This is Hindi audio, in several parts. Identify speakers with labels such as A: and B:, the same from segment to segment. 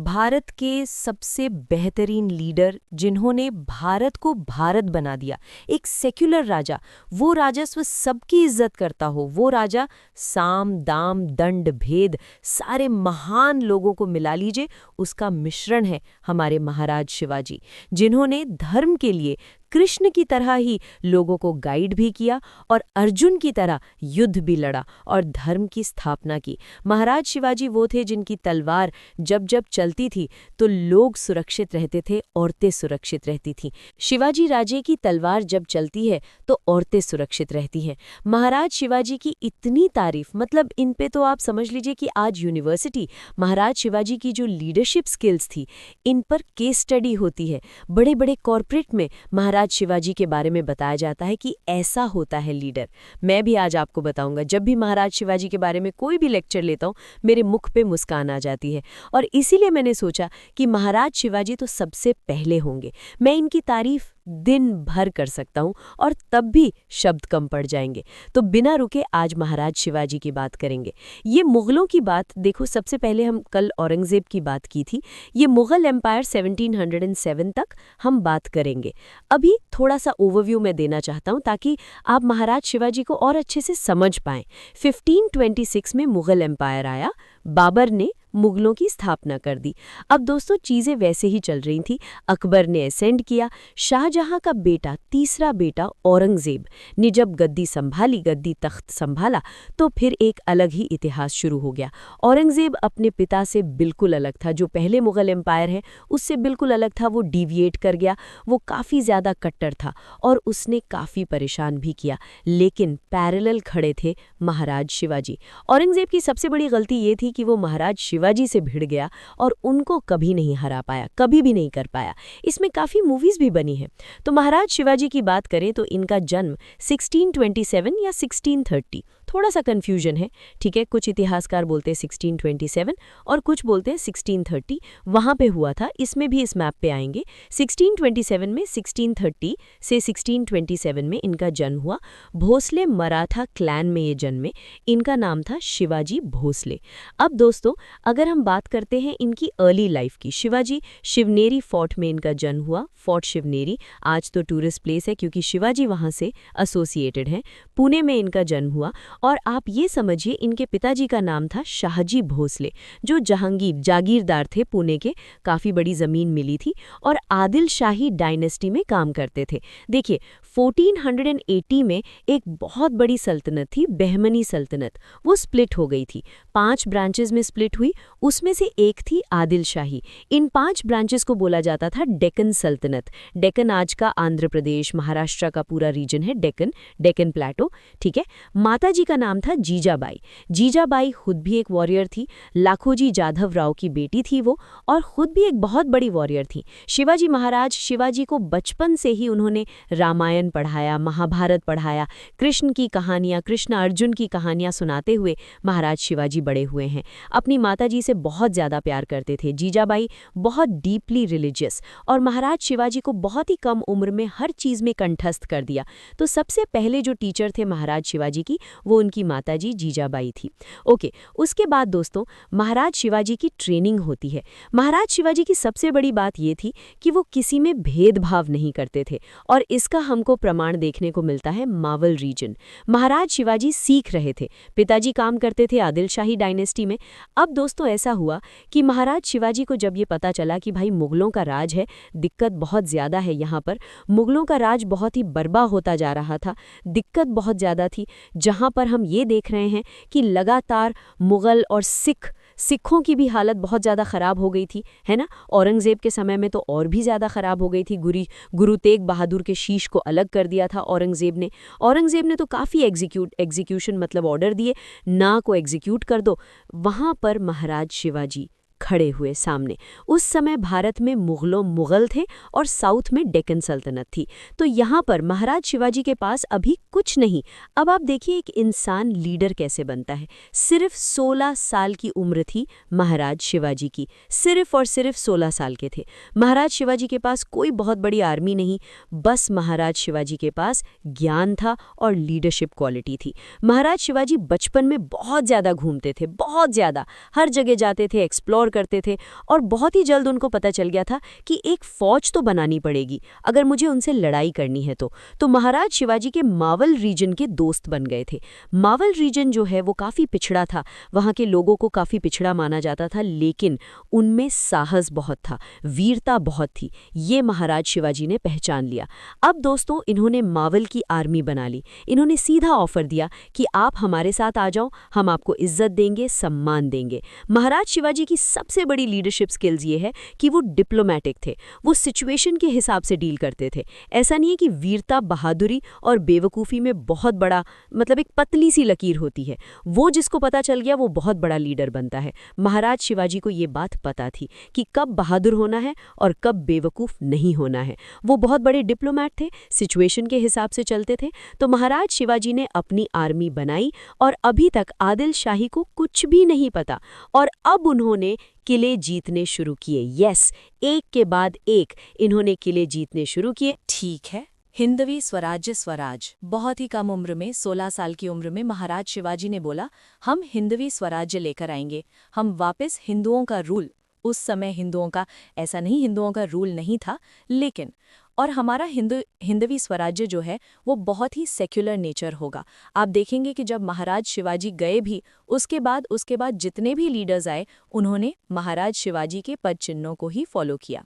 A: भारत के सबसे बेहतरीन लीडर जिन्होंने भारत को भारत बना दिया, एक सेक्युलर राजा, वो राजस्व सबकी इज्जत करता हो, वो राजा साम दाम दंड भेद सारे महान लोगों को मिला लीजिए, उसका मिश्रण है हमारे महाराज शिवाजी, जिन्होंने धर्म के लिए कृष्ण की तरह ही लोगों को गाइड भी किया और अर्जुन की तरह युद्ध भी लड़ा और धर्म की स्थापना की। महाराज शिवाजी वो थे जिनकी तलवार जब जब चलती थी तो लोग सुरक्षित रहते थे, औरतें सुरक्षित रहती थीं। शिवाजी राजे की तलवार जब चलती है तो औरतें सुरक्षित रहती हैं। महाराज शिवाजी की इतनी तारीफ, मतलब इन पे तो आप समझ लीजिए कि आज यूनिवर्सिटी महाराज शिवाजी की जो लीडरशिप स्किल्स थी इन पर केस स्टडी होती है। बड़े बड़े कॉरपोरेट में महाराज शिवाजी के बारे में बताया जाता है कि ऐसा होता है लीडर। मैं भी आज आपको बताऊंगा, जब भी महाराज शिवाजी के बारे में कोई भी लेक्चर लेता हूं मेरे मुख पे मुस्कान आ जाती है और इसीलिए मैंने सोचा कि महाराज शिवाजी तो सबसे पहले होंगे। मैं इनकी तारीफ दिन भर कर सकता हूं और तब भी शब्द कम पड़ जाएंगे। तो बिना रुके आज महाराज शिवाजी की बात करेंगे। ये मुगलों की बात देखो, सबसे पहले हम कल औरंगजेब की बात की थी, ये मुगल एम्पायर 1707 तक हम बात करेंगे। अभी थोड़ा सा ओवरव्यू मैं देना चाहता हूं ताकि आप महाराज शिवाजी को और अच्छे से समझ पाएं। 1526 में मुगल एम्पायर आया, बाबर ने मुगलों की स्थापना कर दी। अब दोस्तों चीजें वैसे ही चल रही थी। अकबर ने असेंड किया। शाहजहां का बेटा, तीसरा बेटा औरंगजेब ने जब गद्दी तख्त संभाला तो फिर एक अलग ही इतिहास शुरू हो गया। औरंगजेब अपने पिता से बिल्कुल अलग था, जो पहले मुगल एम्पायर है उससे बिल्कुल अलग था। वो डिविएट कर गया, वो काफ़ी ज़्यादा कट्टर था और उसने काफ़ी परेशान भी किया, लेकिन पैरेलल खड़े थे महाराज शिवाजी। औरंगजेब की सबसे बड़ी गलती ये थी कि वो महाराज शिवाजी से भिड़ गया और उनको कभी नहीं हरा पाया, कभी भी नहीं कर पाया। इसमें काफ़ी मूवीज़ भी बनी हैं। तो महाराज शिवाजी की बात करें तो इनका जन्म 1627 या 1630, थोड़ा सा कन्फ्यूजन है, ठीक है। कुछ इतिहासकार बोलते हैं 1627 और कुछ बोलते हैं 1630, वहाँ पे हुआ था। इसमें भी इस मैप पे आएंगे। 1627 में 1630 से 1627 में इनका जन्म हुआ। भोसले मराठा क्लैन में ये जन्मे। इनका नाम था शिवाजी भोसले। अब दोस्तों अगर हम बात करते हैं इनकी अर्ली लाइफ की, शिवाजी शिवनेरी फोर्ट में इनका जन्म हुआ। फोर्ट शिवनेरी आज तो टूरिस्ट प्लेस है क्योंकि शिवाजी वहाँ से एसोसिएटेड हैं। पुणे में इनका जन्म हुआ और आप ये समझिए इनके पिताजी का नाम था शाहजी भोसले, जो जागीरदार थे पुणे के, काफ़ी बड़ी ज़मीन मिली थी और आदिल शाही डायनेस्टी में काम करते थे। देखिए 1480 में एक बहुत बड़ी सल्तनत थी, बहमनी सल्तनत, वो स्प्लिट हो गई थी। 5 ब्रांचेस में स्प्लिट हुई, उसमें से एक थी आदिल शाही। इन 5 ब्रांचेस को बोला जाता था डेक्कन सल्तनत। डेक्कन आज का आंध्र प्रदेश, महाराष्ट्र का पूरा रीजन है डेक्कन प्लेटो, ठीक है। माता जी का नाम था जीजाबाई। जीजाबाई खुद भी एक वॉरियर थी, लाखोजी जाधव राव की बेटी थी वो, और खुद भी एक बहुत बड़ी वॉरियर थी। शिवाजी महाराज, शिवाजी को बचपन से ही उन्होंने रामायण पढ़ाया, महाभारत पढ़ाया, कृष्ण की कहानियाँ, कृष्ण अर्जुन की कहानियाँ सुनाते हुए महाराज शिवाजी बड़े हुए हैं। अपनी माताजी से बहुत ज़्यादा प्यार करते थे। जीजाबाई बहुत डीपली रिलीजियस, और महाराज शिवाजी को बहुत ही कम उम्र में हर चीज़ में कंठस्थ कर दिया। तो सबसे पहले जो टीचर थे महाराज शिवाजी की, वो उनकी माताजी जीजाबाई थी। ओके, उसके बाद दोस्तों महाराज शिवाजी की ट्रेनिंग होती है। महाराज शिवाजी की सबसे बड़ी बात ये थी कि वो किसी में भेदभाव नहीं करते थे, और इसका हमको प्रमाण देखने को मिलता है मावल रीजन। महाराज शिवाजी सीख रहे थे, पिताजी काम करते थे आदिल शाही डायनेस्टी में। अब दोस्तों ऐसा हुआ कि महाराज शिवाजी को जब ये पता चला कि भाई मुगलों का राज है, दिक्कत बहुत ज़्यादा है यहाँ पर, मुगलों का राज बहुत ही बर्बाद होता जा रहा था, दिक्कत बहुत ज़्यादा थी, जहाँ पर हम ये देख रहे हैं कि लगातार मुगल और सिखों की भी हालत बहुत ज़्यादा ख़राब हो गई थी, है ना। औरंगज़ेब के समय में तो और भी ज़्यादा ख़राब हो गई थी। गुरु तेग बहादुर के शीश को अलग कर दिया था औरंगज़ेब ने तो काफ़ी एग्जीक्यूशन मतलब ऑर्डर दिए, ना को एग्जीक्यूट कर दो। वहाँ पर महाराज शिवाजी खड़े हुए सामने। उस समय भारत में मुगल थे और साउथ में डेक्कन सल्तनत थी। तो यहाँ पर महाराज शिवाजी के पास अभी कुछ नहीं। अब आप देखिए एक इंसान लीडर कैसे बनता है। सिर्फ 16 साल की उम्र थी महाराज शिवाजी की, सिर्फ और सिर्फ 16 साल के थे। महाराज शिवाजी के पास कोई बहुत बड़ी आर्मी नहीं, बस महाराज शिवाजी के पास ज्ञान था और लीडरशिप क्वालिटी थी। महाराज शिवाजी बचपन में बहुत ज़्यादा घूमते थे, बहुत ज़्यादा, हर जगह जाते थे, एक्सप्लोर और करते थे और बहुत ही जल्द उनको पता चल गया था कि एक फौज तो बनानी पड़ेगी अगर मुझे उनसे लड़ाई करनी है तो महाराज शिवाजी के मावल रीजन के दोस्त बन गए थे। मावल रीजन जो है वो काफ़ी पिछड़ा था, वहाँ के लोगों को काफ़ी पिछड़ा माना जाता था, लेकिन उनमें साहस बहुत था, वीरता बहुत थी। ये महाराज शिवाजी ने पहचान लिया। अब दोस्तों इन्होंने मावल की आर्मी बना ली। इन्होंने सीधा ऑफर दिया कि आप हमारे साथ आ जाओ, हम आपको इज्जत देंगे, सम्मान देंगे। महाराज शिवाजी की सबसे बड़ी लीडरशिप स्किल्स ये है कि वो डिप्लोमेटिक थे, वो सिचुएशन के हिसाब से डील करते थे। ऐसा नहीं है कि वीरता, बहादुरी और बेवकूफ़ी में बहुत बड़ा मतलब एक पतली सी लकीर होती है। वो जिसको पता चल गया वो बहुत बड़ा लीडर बनता है। महाराज शिवाजी को ये बात पता थी कि कब बहादुर होना है और कब बेवकूफ़ नहीं होना है। वो बहुत बड़े डिप्लोमैट थे, सिचुएशन के हिसाब से चलते थे। तो महाराज शिवाजी ने अपनी आर्मी बनाई और अभी तक आदिल शाही को कुछ भी नहीं पता, और अब उन्होंने किले जीतने शुरू किए। यस, एक के बाद एक इन्होंने किले जीतने शुरू किए।
B: ठीक है, हिंदवी स्वराज। बहुत ही कम उम्र में, 16 साल की उम्र में महाराज शिवाजी ने बोला, हम हिंदवी स्वराज्य लेकर आएंगे, हम वापस हिंदुओं का रूल। उस समय हिंदुओं का ऐसा नहीं, हिंदुओं का रूल नहीं था, लेकिन और हमारा हिंदवी स्वराज्य जो है वो बहुत ही सेक्युलर नेचर होगा। आप देखेंगे कि जब महाराज शिवाजी गए भी उसके बाद जितने भी लीडर्स आए उन्होंने महाराज शिवाजी के पद चिन्हों को ही फॉलो किया।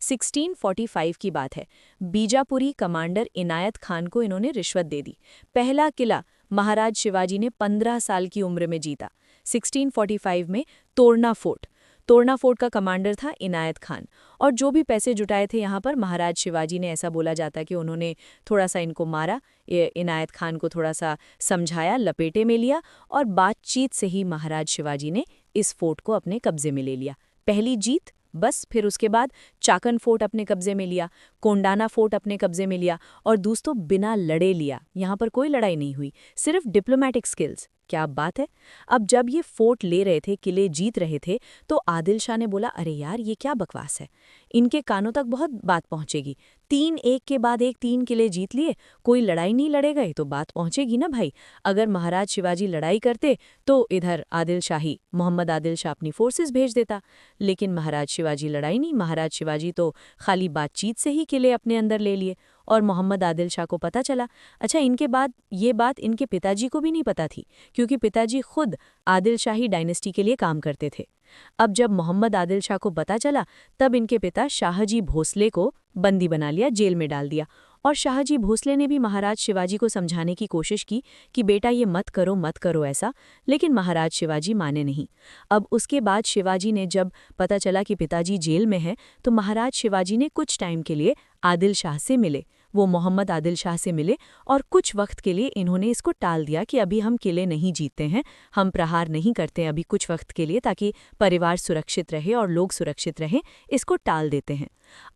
B: 1645 की बात है, बीजापुरी कमांडर इनायत खान को इन्होंने रिश्वत दे दी। पहला किला महाराज शिवाजी ने 15 साल की उम्र में जीता। 1645 में तोरना फोर्ट का कमांडर था इनायत खान, और जो भी पैसे जुटाए थे यहाँ पर महाराज शिवाजी ने, ऐसा बोला जाता कि उन्होंने थोड़ा सा इनको मारा, इनायत खान को थोड़ा सा समझाया, लपेटे में लिया, और बातचीत से ही महाराज शिवाजी ने इस फोर्ट को अपने कब्जे में ले लिया। पहली जीत बस। फिर उसके बाद चाकन फोर्ट अपने कब्जे में लिया, कोंडाना फोर्ट अपने कब्जे में लिया, और दोस्तों बिना लड़े लिया। यहाँ पर कोई लड़ाई नहीं हुई, सिर्फ डिप्लोमेटिक स्किल्स। क्या बात है। अब जब ये फोर्ट ले रहे थे, किले जीत रहे थे, तो आदिल शाह ने बोला, अरे यार ये क्या बकवास है, इनके कानों तक बहुत बात पहुंचेगी। 3 एक के बाद एक 3 किले जीत लिए, कोई लड़ाई नहीं लड़े गए तो बात पहुंचेगी ना भाई। अगर महाराज शिवाजी लड़ाई करते तो इधर मोहम्मद आदिल शाह अपनी फोर्सेस भेज देता, लेकिन महाराज शिवाजी लड़ाई नहीं। महाराज शिवाजी तो खाली बातचीत से ही किले अपने अंदर ले लिए, और मोहम्मद आदिल शाह को पता चला। अच्छा, इनके बाद ये बात इनके पिताजी को भी नहीं पता थी, क्योंकि पिताजी खुद आदिल शाही डायनेस्टी के लिए काम करते थे। अब जब मोहम्मद आदिल शाह को पता चला, तब इनके पिता शाहजी भोसले को बंदी बना लिया, जेल में डाल दिया। और शाहजी भोसले ने भी महाराज शिवाजी को समझाने की कोशिश की कि बेटा ये मत करो ऐसा, लेकिन महाराज शिवाजी माने नहीं। अब उसके बाद शिवाजी ने जब पता चला कि पिताजी जेल में हैं, तो महाराज शिवाजी ने कुछ टाइम के लिए आदिल शाह से मिले। वो मोहम्मद आदिल शाह से मिले और कुछ वक्त के लिए इन्होंने इसको टाल दिया कि अभी हम किले नहीं जीतते हैं, हम प्रहार नहीं करते हैं अभी कुछ वक्त के लिए, ताकि परिवार सुरक्षित रहे और लोग सुरक्षित रहें, इसको टाल देते हैं।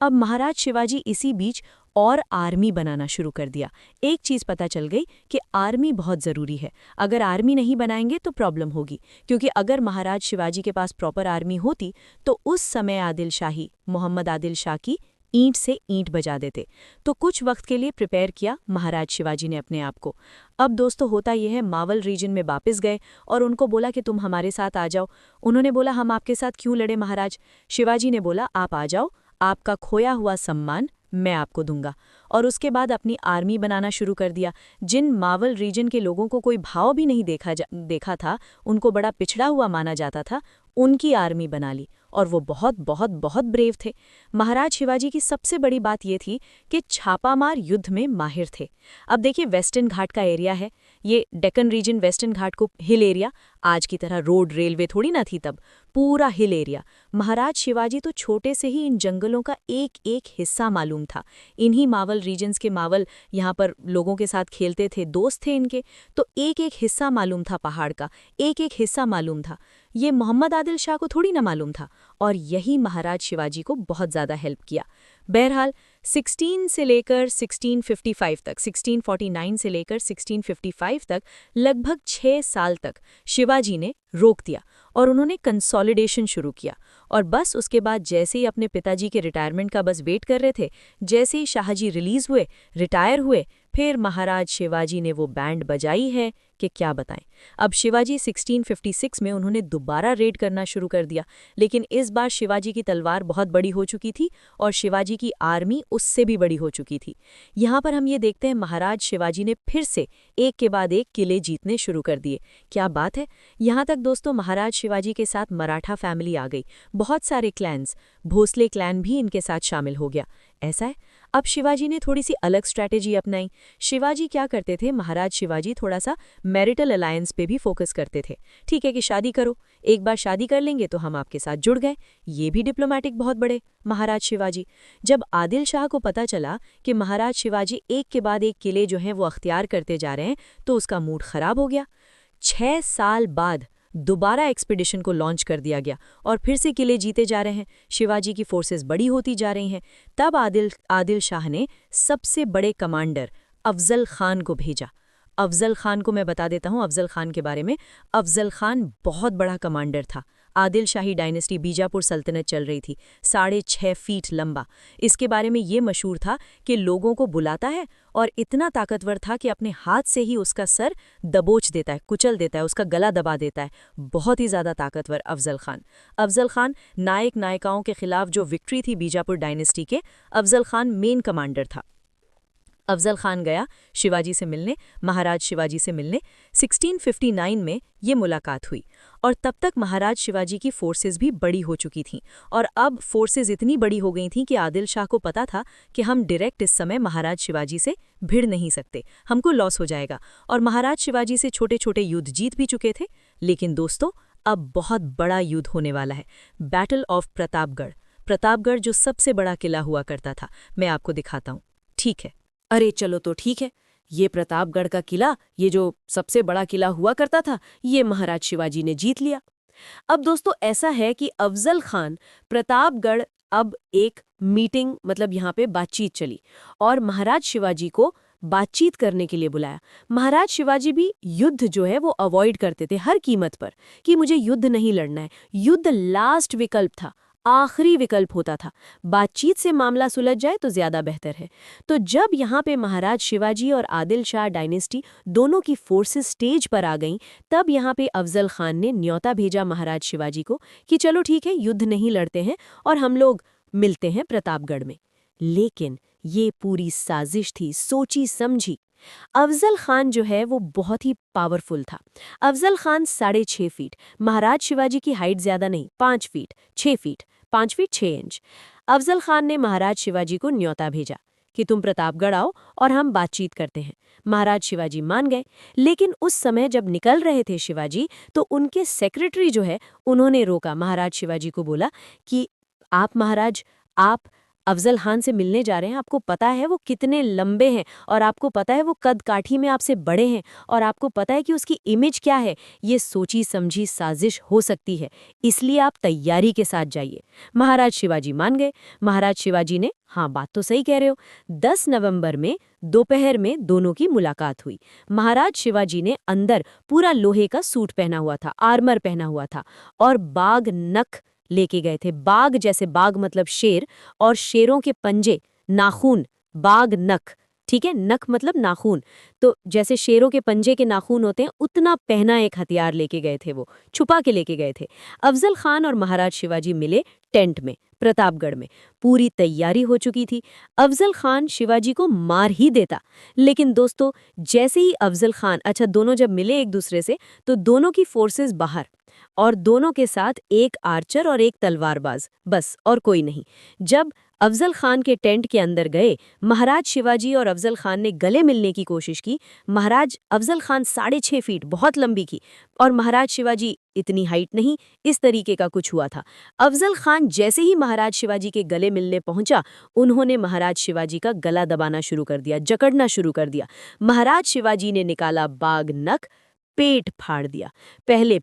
B: अब महाराज शिवाजी इसी बीच और आर्मी बनाना शुरू कर दिया। एक चीज़ पता चल गई कि आर्मी बहुत ज़रूरी है। अगर आर्मी नहीं बनाएंगे तो प्रॉब्लम होगी, क्योंकि अगर महाराज शिवाजी के पास प्रॉपर आर्मी होती तो उस समय आदिल शाही मोहम्मद आदिल शाह की ईंट से ईंट बजा देते। तो कुछ वक्त के लिए प्रिपेयर किया महाराज शिवाजी ने अपने आप को। अब दोस्तों होता यह है, मावल रीजन में वापस गए और उनको बोला कि तुम हमारे साथ आ जाओ। उन्होंने बोला, हम आपके साथ क्यों लड़े महाराज। शिवाजी ने बोला, आप आ जाओ, आपका खोया हुआ सम्मान मैं आपको दूंगा। और उसके बाद अपनी आर्मी बनाना शुरू कर दिया। जिन मावल रीजन के लोगों को कोई भाव भी नहीं देखा था, उनको बड़ा पिछड़ा हुआ माना जाता था, उनकी आर्मी बना ली, और वो बहुत बहुत बहुत ब्रेव थे। महाराज शिवाजी की सबसे बड़ी बात ये थी कि छापामार युद्ध में माहिर थे। अब देखिए, वेस्टर्न घाट का एरिया है, ये डेक्कन रीजन, वेस्टर्न घाट को हिल एरिया, आज की तरह रोड रेलवे थोड़ी ना थी तब, पूरा हिल एरिया। महाराज शिवाजी तो छोटे से ही इन जंगलों का एक एक हिस्सा मालूम था। इन्हीं मावल रीजन्स के मावल यहाँ पर लोगों के साथ खेलते थे, दोस्त थे इनके, तो एक एक हिस्सा मालूम था पहाड़ का, एक एक हिस्सा मालूम था। ये मोहम्मद आदिल शाह को थोड़ी ना मालूम था, और यही महाराज शिवाजी को बहुत ज़्यादा हेल्प किया। बहरहाल 16 से लेकर 1655 तक, 1649 से लेकर 1655 तक लगभग 6 साल तक शिवाजी ने रोक दिया और उन्होंने कंसोलिडेशन शुरू किया। और बस उसके बाद जैसे ही अपने पिताजी के रिटायरमेंट का बस वेट कर रहे थे, जैसे ही शाहजी रिलीज़ हुए, रिटायर हुए, फिर महाराज शिवाजी ने वो बैंड बजाई है कि क्या बताएं। अब शिवाजी 1656 में उन्होंने दोबारा रेड करना शुरू कर दिया, लेकिन इस बार शिवाजी की तलवार बहुत बड़ी हो चुकी थी और शिवाजी की आर्मी उससे भी बड़ी हो चुकी थी। यहाँ पर हम ये देखते हैं महाराज शिवाजी ने फिर से एक के बाद एक किले जीतने शुरू कर दिए। क्या बात है। यहाँ तक दोस्तों महाराज शिवाजी के साथ मराठा फैमिली आ गई, बहुत सारे क्लैन्स, भोसले क्लैन भी इनके साथ शामिल हो गया। ऐसा है। अब शिवाजी ने थोड़ी सी अलग स्ट्रैटेजी अपनाई। शिवाजी क्या करते थे, महाराज शिवाजी थोड़ा सा मैरिटल अलायंस पे भी फोकस करते थे। ठीक है कि शादी करो, एक बार शादी कर लेंगे तो हम आपके साथ जुड़ गए। ये भी डिप्लोमेटिक बहुत बड़े महाराज शिवाजी। जब आदिल शाह को पता चला कि महाराज शिवाजी एक के बाद एक किले जो हैं वो अख्तियार करते जा रहे हैं, तो उसका मूड खराब हो गया। 6 साल बाद दोबारा एक्सपीडिशन को लॉन्च कर दिया गया और फिर से किले जीते जा रहे हैं। शिवाजी की फोर्सेस बड़ी होती जा रही हैं। तब आदिल शाह ने सबसे बड़े कमांडर अफजल खान को भेजा। अफजल खान को मैं बता देता हूँ अफजल खान के बारे में। अफजल खान बहुत बड़ा कमांडर था। आदिल शाही डायनेस्टी बीजापुर सल्तनत चल रही थी, 6.5 फीट लंबा। इसके बारे में ये मशहूर था कि लोगों को बुलाता है और इतना ताकतवर था कि अपने हाथ से ही उसका सर दबोच देता है, कुचल देता है, उसका गला दबा देता है। बहुत ही ज़्यादा ताकतवर अफजल खान। अफजल खान नायक नायिकाओं के खिलाफ जो विक्ट्री थी बीजापुर डायनेस्टी के, अफजल खान मेन कमांडर था। अफजल खान गया शिवाजी से मिलने, महाराज शिवाजी से मिलने। 1659 में ये मुलाकात हुई और तब तक महाराज शिवाजी की फोर्सेस भी बड़ी हो चुकी थीं और अब फोर्सेस इतनी बड़ी हो गई थीं कि आदिल शाह को पता था कि हम डायरेक्ट इस समय महाराज शिवाजी से भिड़ नहीं सकते, हमको लॉस हो जाएगा। और महाराज शिवाजी से छोटे छोटे युद्ध जीत भी चुके थे। लेकिन दोस्तों अब बहुत बड़ा युद्ध होने वाला है, बैटल ऑफ प्रतापगढ़। प्रतापगढ़ जो सबसे बड़ा किला हुआ करता था, मैं आपको दिखाता हूँ। ठीक है,
A: अरे चलो तो ठीक है, ये प्रतापगढ़ का किला, ये जो सबसे बड़ा किला हुआ करता था, ये महाराज शिवाजी ने जीत लिया। अब दोस्तों ऐसा है कि अफजल खान प्रतापगढ़ अब एक मीटिंग मतलब यहाँ पे बातचीत चली और महाराज शिवाजी को बातचीत करने के लिए बुलाया। महाराज शिवाजी भी युद्ध जो है वो अवॉइड करते थे हर कीमत पर कि मुझे युद्ध नहीं लड़ना है। युद्ध लास्ट विकल्प था, आखिरी विकल्प होता था। बातचीत से मामला सुलझ जाए तो ज्यादा बेहतर है। तो जब यहाँ पे महाराज शिवाजी और आदिल शाह डायनेस्टी दोनों की फोर्सेस स्टेज पर आ गईं, तब यहाँ पे अफजल खान ने न्योता भेजा महाराज शिवाजी को कि चलो ठीक है, युद्ध नहीं लड़ते हैं और हम लोग मिलते हैं प्रतापगढ़ में। लेकिन ये पूरी साजिश थी, सोची समझी। अफजल खान जो है वो बहुत ही पावरफुल था। अफजल खान 6.5 फीट, महाराज शिवाजी की हाइट ज्यादा नहीं, 5 feet 6 feet 5 feet 6 inch. Afzal Khan ने महाराज शिवाजी को न्योता भेजा कि तुम प्रतापगढ़ आओ और हम बातचीत करते हैं। महाराज शिवाजी मान गए। लेकिन उस समय जब निकल रहे थे शिवाजी, तो उनके सेक्रेटरी जो है उन्होंने रोका। महाराज शिवाजी को बोला कि आप महाराज, आप अफजल खान से मिलने जा रहे हैं, आपको पता है वो कितने लंबे हैं और आपको पता है वो कद काठी में आपसे बड़े हैं और आपको पता है कि उसकी इमेज क्या है। ये सोची समझी साजिश हो सकती है, इसलिए आप तैयारी के साथ जाइए। महाराज शिवाजी मान गए। महाराज शिवाजी ने, हाँ बात तो सही कह रहे हो। 10 नवंबर में दोपहर में दोनों की मुलाकात हुई। महाराज शिवाजी ने अंदर पूरा लोहे का सूट पहना हुआ था, आर्मर पहना हुआ था और बाघ नख लेके गए थे। बाघ जैसे, बाघ मतलब शेर, और शेरों के पंजे, नाखून, बाघ नख, ठीक है, नख मतलब नाखून। तो जैसे शेरों के पंजे के नाखून होते हैं, उतना पहना एक हथियार लेके गए थे, वो छुपा के लेके गए थे। अफजल खान और महाराज शिवाजी मिले टेंट में प्रतापगढ़ में। पूरी तैयारी हो चुकी थी। अफजल खान शिवाजी को मार ही देता। लेकिन दोस्तों जैसे ही अफजल खान, अच्छा दोनों जब मिले एक दूसरे से, तो दोनों की फोर्सेस बाहर और दोनों के साथ एक आर्चर और एक तलवारबाज, बस और कोई नहीं। जब अफजल खान के टेंट के अंदर गए, महाराज शिवाजी और अफजल खान ने गले मिलने की कोशिश की। महाराज अफजल खान 6.5 फीट, बहुत लंबी की, और महाराज शिवाजी इतनी हाइट नहीं। इस तरीके का कुछ हुआ था। अफजल खान जैसे ही महाराज शिवाजी के गले मिलने पहुंचा, उन्होंने महाराज शिवाजी का गला दबाना शुरू कर दिया, जकड़ना शुरू कर दिया। महाराज शिवाजी ने निकाला बाघ नख, पेट फाड़ दिया। पहले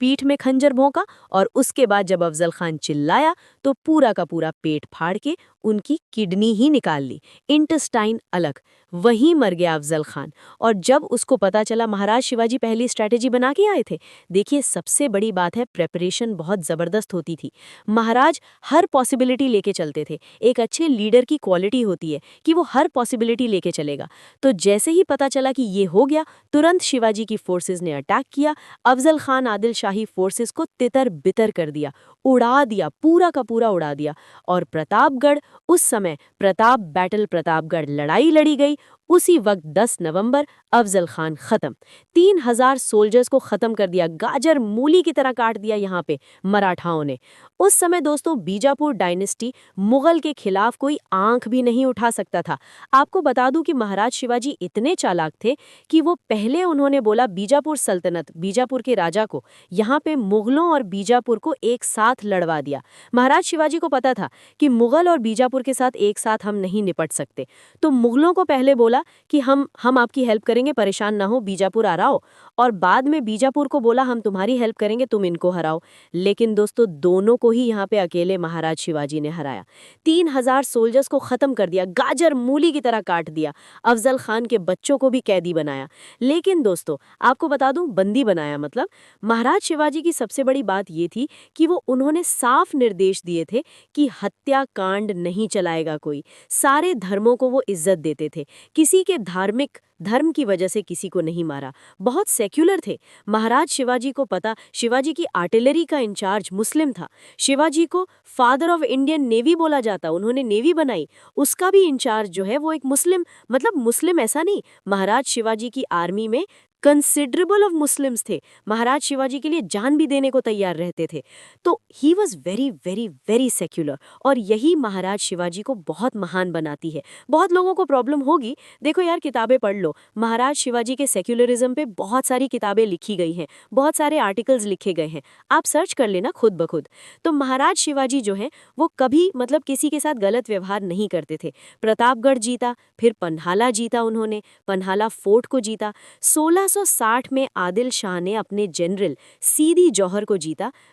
A: पीठ में खंजर भोंका और उसके बाद जब अफजल खान चिल्लाया तो पूरा का पूरा पेट फाड़ के उनकी किडनी ही निकाल ली, इंटेस्टाइन अलग। वहीं मर गया अफजल खान। और जब उसको पता चला, महाराज शिवाजी पहली स्ट्रैटेजी बना के आए थे। देखिए, सबसे बड़ी बात है, प्रेपरेशन बहुत ज़बरदस्त होती थी। महाराज हर पॉसिबिलिटी लेके चलते थे। एक अच्छे लीडर की क्वालिटी होती है कि वो हर पॉसिबिलिटी लेके चलेगा। तो जैसे ही पता चला कि ये हो गया, तुरंत शिवाजी की फोर्सेस ने अटैक किया। अफजल खान आदिल शाही फोर्सेस को तितर बितर कर दिया, उड़ा दिया, पूरा का पूरा उड़ा दिया। और प्रतापगढ़, उस समय प्रताप बैटल प्रतापगढ़ लड़ाई लड़ी गई। उसी वक्त 10 नवंबर अफजल खान खत्म। 3000 सोल्जर्स को खत्म कर दिया, गाजर मूली की तरह काट दिया यहाँ पे मराठाओं ने। उस समय दोस्तों, बीजापुर डायनेस्टी मुगल के खिलाफ कोई आंख भी नहीं उठा सकता था। आपको बता दूं कि महाराज शिवाजी इतने चालाक थे कि वो पहले उन्होंने बोला बीजापुर सल्तनत, बीजापुर के राजा को, यहाँ पे मुगलों और बीजापुर को एक साथ लड़वा दिया। महाराज शिवाजी को पता था कि मुगल और बीजापुर के साथ एक साथ हम नहीं निपट सकते। तो मुगलों को पहले बोला कि हम आपकी हेल्प करेंगे, परेशान ना हो, बीजापुर आ रहा हो। और बाद में बीजापुर को बोला हम तुम्हारी हेल्प करेंगे, तुम इनको हराओ। लेकिन दोस्तों, दोनों को ही यहाँ पे अकेले महाराज शिवाजी ने हराया। 3000 सोल्जर्स को खत्म कर दिया, गाजर मूली की तरह काट दिया। अफजल खान के बच्चों को भी कैदी बनाया। लेकिन दोस्तों, आपको बता दूं, बंदी बनाया मतलब महाराज शिवाजी की सबसे बड़ी बात ये थी कि वो उन्होंने साफ निर्देश दिए थे कि हत्याकांड नहीं चलाएगा कोई। सारे धर्मों को वो इज्जत देते थे, किसी के धार्मिक धर्म की वजह से किसी को नहीं मारा। बहुत सेक्युलर थे। महाराज शिवाजी को पता, शिवाजी की आर्टिलरी का इंचार्ज मुस्लिम था। शिवाजी को फादर ऑफ इंडियन नेवी बोला जाता, उन्होंने नेवी बनाई। उसका भी इंचार्ज जो है वो एक मुस्लिम, मतलब मुस्लिम ऐसा नहीं, महाराज शिवाजी की आर्मी में कंसिडरेबल ऑफ मुस्लिम्स थे। महाराज शिवाजी के लिए जान भी देने को तैयार रहते थे। तो he was very very very secular. और यही महाराज शिवाजी को बहुत महान बनाती है। बहुत लोगों को प्रॉब्लम होगी, देखो यार, किताबें पढ़ लो, महाराज शिवाजी के सेक्युलरिज्म पे बहुत सारी किताबें लिखी गई हैं, बहुत सारे आर्टिकल्स लिखे गए हैं, आप सर्च कर लेना खुद ब खुद। तो महाराज शिवाजी जो हैं वो कभी मतलब किसी के साथ गलत व्यवहार नहीं करते थे। प्रतापगढ़ जीता, फिर पन्हाला जीता, उन्होंने पन्हाला फोर्ट को जीता। 1660 में आदिल शाह ने अपने जनरल सीदी जौहर को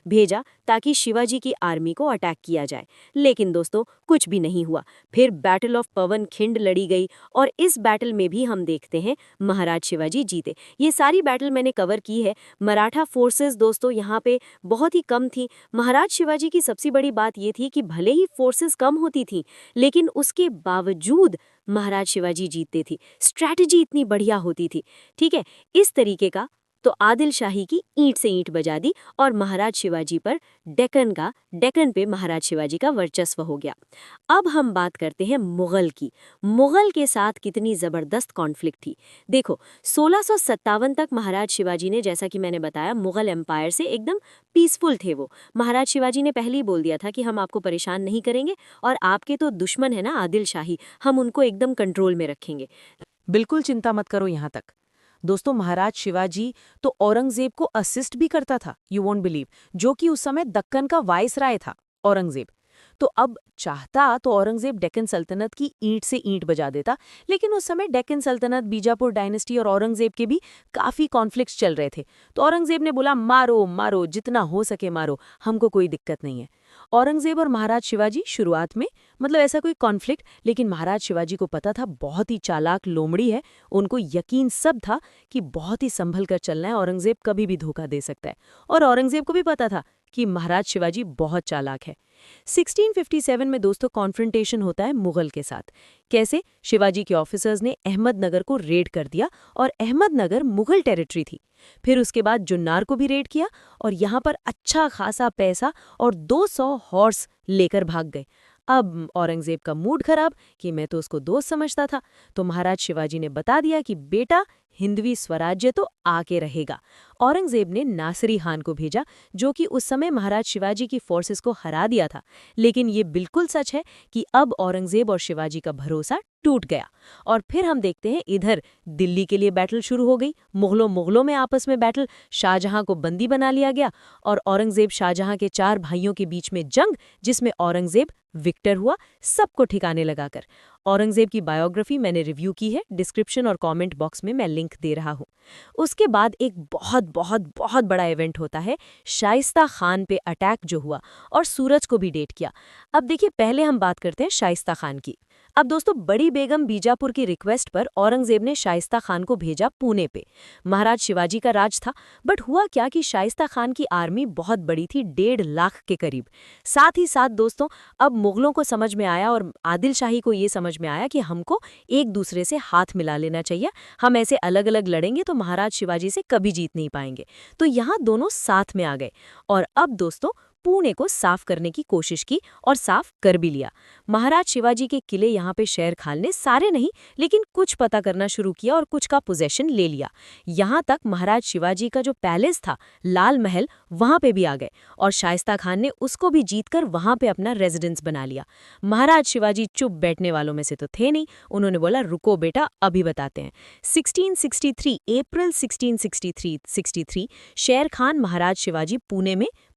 A: भेजा ताकि शिवाजी की आर्मी को अटैक किया जाए। लेकिन दोस्तों, कुछ भी नहीं हुआ। फिर बैटल ऑफ पवन खिंड लड़ी गई और इस बैटल में भी हम देखते हैं महाराज शिवाजी जीते। ये सारी बैटल मैंने कवर की है। मराठा फोर्सेस दोस्तों यहाँ पे बहुत ही कम थी। महाराज शिवाजी की सबसे बड़ी बात ये थी कि भले ही फोर्सेस कम होती थी, लेकिन उसके बावजूद महाराज शिवाजी जीतते थी। स्ट्रैटेजी इतनी बढ़िया होती थी। ठीक है, इस तरीके का तो आदिल शाही की ईंट से ईंट बजा दी और महाराज शिवाजी पर डेक्कन पे महाराज शिवाजी का वर्चस्व हो गया। अब हम बात करते हैं मुगल की। मुगल के साथ कितनी ज़बरदस्त कॉन्फ्लिक्ट थी। देखो, 1657 तक महाराज शिवाजी ने, जैसा कि मैंने बताया, मुगल एम्पायर से एकदम पीसफुल थे वो। महाराज शिवाजी ने पहले ही बोल दिया था कि हम आपको परेशान नहीं करेंगे और आपके तो दुश्मन है ना आदिल शाही, हम उनको एकदम कंट्रोल में रखेंगे।
C: बिल्कुल चिंता मत करो यहाँ तक। दोस्तों, महाराज शिवाजी तो औरंगजेब को असिस्ट भी करता था, यू वोंट बिलीव, जो कि उस समय दक्कन का वाइसराय था औरंगजेब। तो अब चाहता तो औरंगजेब डेक्कन सल्तनत की ईंट से ईंट बजा देता, लेकिन उस समय डेक्कन सल्तनत, बीजापुर डायनेस्टी और औरंगजेब के भी काफ़ी कॉन्फ्लिक्ट्स चल रहे थे। तो औरंगजेब ने बोला, मारो मारो, जितना हो सके मारो, हमको कोई दिक्कत नहीं है। औरंगजेब और महाराज शिवाजी शुरुआत में मतलब ऐसा कोई कॉन्फ्लिक्ट, लेकिन महाराज शिवाजी को पता था बहुत ही चालाक लोमड़ी है, उनको यकीन सब था कि बहुत ही संभल कर चलना है, औरंगजेब कभी भी धोखा दे सकता है। और औरंगजेब को भी पता था कि महाराज शिवाजी बहुत चालाक है। 1657 में दोस्तों कॉन्फ्रंटेशन होता है मुगल के साथ। कैसे? शिवाजी के ऑफिसर्स ने अहमदनगर को रेड कर दिया और अहमदनगर मुगल टेरिटरी थी। फिर उसके बाद जुन्नार को भी रेड किया और यहाँ पर अच्छा खासा पैसा और 200 हॉर्स लेकर भाग गए। अब औरंगजेब का मूड खराब कि मैं तो उसको दोस्त समझता था, तो महाराज शिवाजी ने बता दिया कि बेटा, हिंदवी स्वराज्य तो आके रहेगा। औरंगजेब ने नासिरी खान को भेजा, जो कि उस समय महाराज शिवाजी की फोर्सेस को हरा दिया था। लेकिन ये बिल्कुल सच है कि अब औरंगजेब और शिवाजी का भरोसा टूट गया। और फिर हम देखते हैं इधर दिल्ली के लिए बैटल शुरू हो गई। मुगलों में आपस में बैटल, शाहजहां को बंदी बना लिया गया और औरंगजेब शाहजहां के 4 भाइयों के बीच में जंग, जिसमें औरंगजेब विक्टर हुआ, सबको ठिकाने लगाकर। औरंगजेब की बायोग्राफी मैंने रिव्यू की है, डिस्क्रिप्शन और कमेंट बॉक्स में मैं लिंक दे रहा हूँ। उसके बाद एक बहुत बहुत बहुत बड़ा इवेंट होता है, शाइस्ता खान पे अटैक जो हुआ और सूरज को भी डेट किया। अब देखिए, पहले हम बात करते हैं शाइस्ता खान की। अब दोस्तों, बड़ी बेगम बीजापुर की रिक्वेस्ट पर औरंगजेब ने शाइस्ता खान को भेजा पुणे पे। महाराज शिवाजी का राज था, बट हुआ क्या कि शाइस्ता खान की आर्मी बहुत बड़ी थी, 1.5 लाख के करीब। साथ ही साथ दोस्तों, अब मुगलों को समझ में आया और आदिल शाही को ये समझ में आया कि हमको एक दूसरे से हाथ मिला लेना चाहिए। हम ऐसे अलग अलग लड़ेंगे तो महाराज शिवाजी से कभी जीत नहीं पाएंगे। तो यहाँ दोनों साथ में आ गए और अब दोस्तों पुणे को साफ करने की कोशिश की और साफ कर भी लिया। महाराज शिवाजी के किले यहाँ पे शेर खान ने सारे नहीं लेकिन कुछ पता करना शुरू किया और कुछ का पोजेशन ले लिया। यहाँ तक महाराज शिवाजी का जो पैलेस था, लाल महल, वहाँ पे भी आ गए और शाइस्ता खान ने उसको भी जीतकर वहाँ पे अपना रेजिडेंस बना लिया। महाराज शिवाजी चुप बैठने वालों में से तो थे नहीं, उन्होंने बोला रुको बेटा, अभी बताते हैं। 1663 अप्रैल 1663 शेर खान महाराज शिवाजी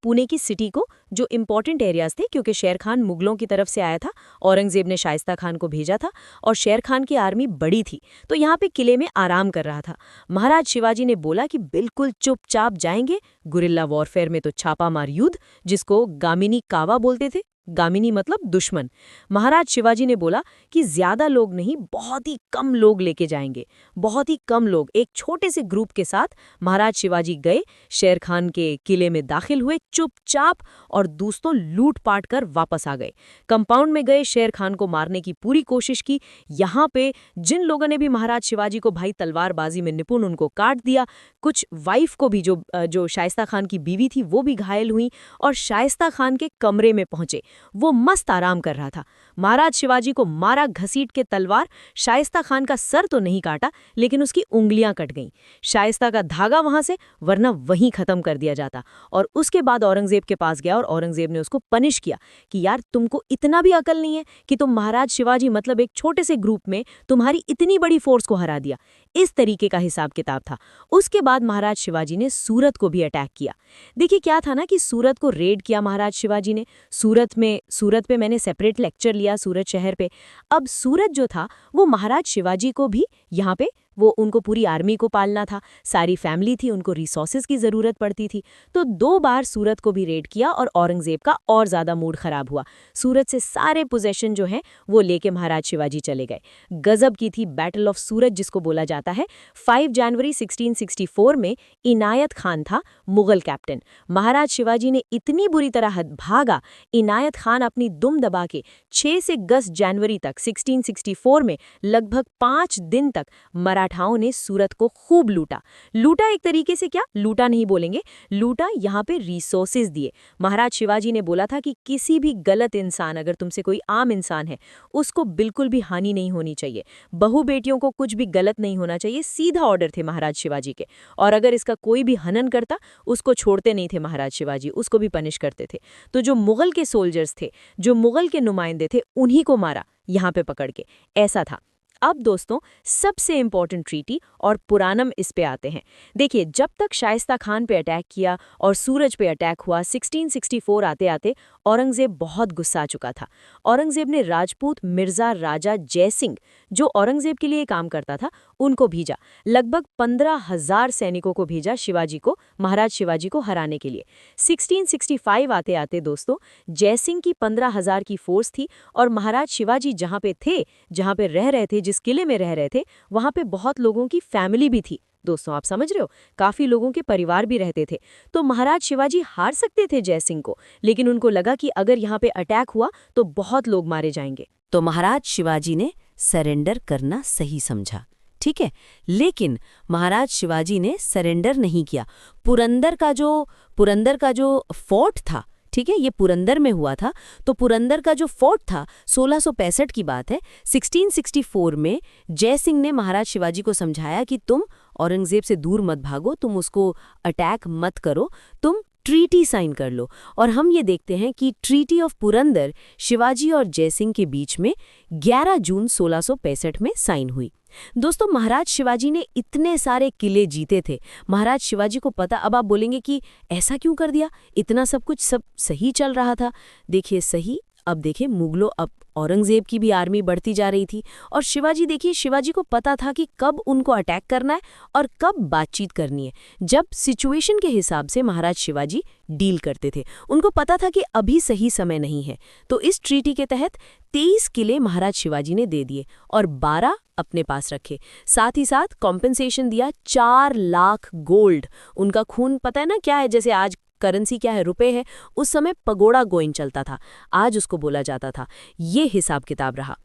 C: पुणे की सिटी को, जो इंपॉर्टेंट एरियाज थे क्योंकि शेर खान मुगलों की तरफ से आया था, औरंगजेब ने शाइस्ता खान को भेजा था और शेर खान की आर्मी बड़ी थी तो यहाँ पे किले में आराम कर रहा था। महाराज शिवाजी ने बोला कि बिल्कुल चुपचाप जाएंगे, गुरिल्ला वॉरफेयर में तो छापामार युद्ध, जिसको गामिनी कावा बोलते थे, गामिनी मतलब दुश्मन। महाराज शिवाजी ने बोला कि ज्यादा लोग नहीं, बहुत ही कम लोग लेके जाएंगे, बहुत ही कम लोग, एक छोटे से ग्रुप के साथ महाराज शिवाजी गए, शेर खान के किले में दाखिल हुए चुपचाप और दोस्तों लूट-पाट कर वापस आ गए। कंपाउंड में गए, शेर खान को मारने की पूरी कोशिश की। यहाँ पे जिन लोगों ने भी महाराज शिवाजी को भाई तलवारबाजी में निपुण, उनको काट दिया। कुछ वाइफ को भी, जो शाइस्ता खान की बीवी थी, वो भी घायल हुई और शाइस्ता खान के कमरे में पहुंचे। वो मस्त आराम कर रहा था। महाराज शिवाजी को मारा घसीट के तलवार। शाइस्ता खान का सर तो नहीं काटा लेकिन उसकी उंगलियां कट गईं। शाइस्ता का धागा वहां से, वरना वहीं खत्म कर दिया जाता। और उसके बाद औरंगजेब के पास गया और औरंगजेब ने उसको पनिश किया कि यार तुमको इतना भी अकल नहीं है कि तुम महाराज शिवाजी मतलब एक छोटे से ग्रुप में तुम्हारी इतनी बड़ी फोर्स को हरा दिया। इस तरीके का हिसाब किताब था। उसके बाद महाराज शिवाजी ने सूरत को भी अटैक किया। देखिए क्या था ना कि सूरत को रेड किया महाराज शिवाजी ने। सूरत पे मैंने सेपरेट लेक्चर लिया, सूरत शहर पे। अब सूरत जो था वो महाराज शिवाजी को भी यहाँ पे, वो उनको पूरी आर्मी को पालना था, सारी फैमिली थी, उनको रिसोर्सेज की ज़रूरत पड़ती थी। तो 2 बार सूरत को भी रेड किया और औरंगजेब का और ज़्यादा मूड ख़राब हुआ। सूरत से सारे पोजेशन जो हैं वो लेके महाराज शिवाजी चले गए। गजब की थी बैटल ऑफ सूरत जिसको बोला जाता है। 5 जनवरी 1664 में इनायत खान था मुगल कैप्टन। महाराज शिवाजी ने इतनी बुरी तरह भागा, इनायत खान अपनी दुम दबा के 6 से 10 जनवरी तक 1664 में लगभग 5 दिन तक मराठाओं ने सूरत को खूब लूटा एक तरीके से, क्या लूटा नहीं बोलेंगे, लूटा, यहाँ पे रिसोर्सेज दिए। महाराज शिवाजी ने बोला था कि किसी भी गलत इंसान, अगर तुमसे कोई आम इंसान है, उसको बिल्कुल भी हानि नहीं होनी चाहिए, बहू बेटियों को कुछ भी गलत नहीं होना चाहिए, सीधा ऑर्डर थे महाराज शिवाजी के। और अगर इसका कोई भी हनन करता उसको छोड़ते नहीं थे महाराज शिवाजी, उसको भी पनिश करते थे। तो जो मुगल के सोल्जर्स थे, जो मुगल के नुमाइंदे थे, उन्हीं को मारा यहाँ पे पकड़ के, ऐसा था। अब दोस्तों सबसे इंपॉर्टेंट ट्रीटी और पुरानम इस पे आते हैं। देखिए, जब तक शाइस्ता खान पे अटैक किया और सूरज पे अटैक हुआ, 1664 आते आते औरंगजेब बहुत गुस्सा आ चुका था। औरंगजेब ने राजपूत मिर्जा राजा जयसिंह, जो औरंगजेब के लिए काम करता था, उनको भेजा। लगभग 15,000 सैनिकों को भेजा शिवाजी को, महाराज शिवाजी को हराने के लिए। 1665 आते आते दोस्तों जयसिंह की 15,000 की फोर्स थी और महाराज शिवाजी जहाँ पे थे, जहाँ पे रह रहे थे, जिस किले में रह रहे थे, वहां पे बहुत लोगों की फैमिली भी थी। दोस्तों आप समझ रहे हो, काफी लोगों के परिवार भी रहते थे। तो महाराज शिवाजी हार सकते थे जयसिंह को, लेकिन उनको लगा कि अगर यहाँ पे अटैक हुआ तो बहुत लोग मारे जाएंगे।
A: तो महाराज शिवाजी ने सरेंडर करना सही समझा, ठीक है। लेकिन महाराज शिवाजी ने सरेंडर नहीं किया। पुरंदर का जो फोर्ट था, ठीक है, ये पुरंदर में हुआ था। तो पुरंदर का जो फोर्ट था, 1665 की बात है, 1664 में जयसिंह ने महाराज शिवाजी को समझाया कि तुम औरंगजेब से दूर मत भागो, तुम उसको अटैक मत करो, तुम ट्रीटी साइन कर लो। और हम ये देखते हैं कि ट्रीटी ऑफ पुरंदर शिवाजी और जयसिंह के बीच में 11 जून 1665 में साइन हुई। दोस्तों महाराज शिवाजी ने इतने सारे किले जीते थे, महाराज शिवाजी को पता। अब आप बोलेंगे कि ऐसा क्यों कर दिया, इतना सब कुछ सब सही चल रहा था। देखिए, सही अब देखिए मुगलों अब औरंगजेब की भी आर्मी बढ़ती जा रही थी और शिवाजी देखिए शिवाजी को पता था कि कब उनको अटैक करना है और कब बातचीत करनी है। जब सिचुएशन के हिसाब से महाराज शिवाजी डील करते थे, उनको पता था कि अभी सही समय नहीं है। तो इस ट्रीटी के तहत 23 किले महाराज शिवाजी ने दे दिए और 12 अपने पास रखे। साथ ही साथ कॉम्पेंसेशन दिया 4 लाख गोल्ड। उनका खून पता है ना क्या है, जैसे आज करेंसी क्या है, रुपए है, उस समय पगोड़ा गोइन चलता था, आज उसको बोला जाता था। ये हिसाब किताब रहा।